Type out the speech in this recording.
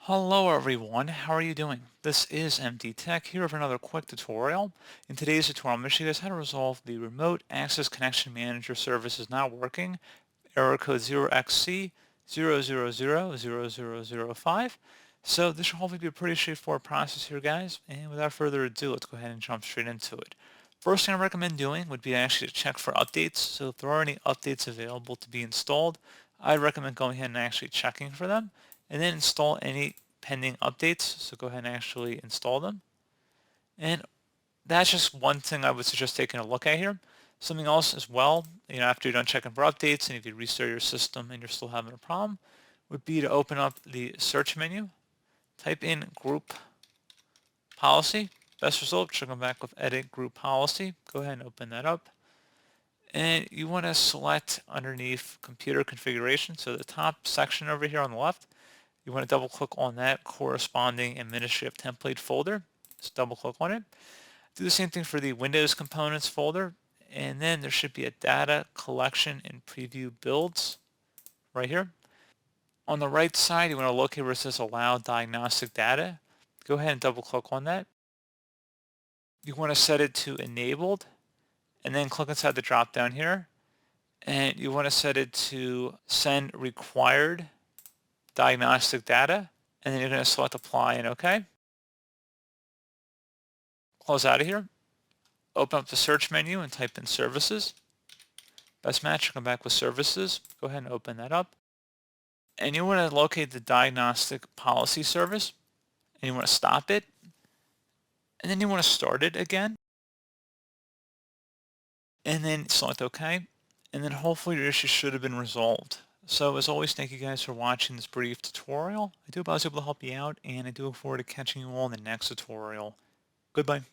Hello everyone, how are you doing? This is MD Tech here for another quick tutorial. In today's tutorial, I'm going to show you guys how to resolve the Remote Access Connection Manager service is not working, error code 0xc0000005. So this should hopefully be a pretty straightforward process here, guys, and without further ado, let's go ahead and jump straight into it. First thing I recommend doing would be actually to check for updates. So if there are any updates available to be installed, I'd recommend going ahead and actually checking for them and then install any pending updates. So go ahead and actually install them. And that's just one thing I would suggest taking a look at here. Something else as well, after you're done checking for updates and if you restart your system and you're still having a problem, would be to open up the search menu, type in group policy. Best result should come back with edit group policy. Go ahead and open that up. And you want to select underneath computer configuration, so the top section over here on the left, you want to double click on that corresponding administrative template folder. Just double click on it. Do the same thing for the Windows components folder, and then there should be a data collection and preview builds right here. On the right side, you want to locate where it says allow diagnostic data. Go ahead and double click on that. You want to set it to enabled, and then click inside the drop down here, and you want to set it to send required diagnostic data, and then you're going to select apply and OK. Close out of here. Open up the search menu and type in services. Best match, come back with services. Go ahead and open that up. And you want to locate the diagnostic policy service, and you want to stop it, and then you want to start it again, and then select OK, and then hopefully your issue should have been resolved. So as always, thank you guys for watching this brief tutorial. I do hope I was able to help you out, and I do look forward to catching you all in the next tutorial. Goodbye.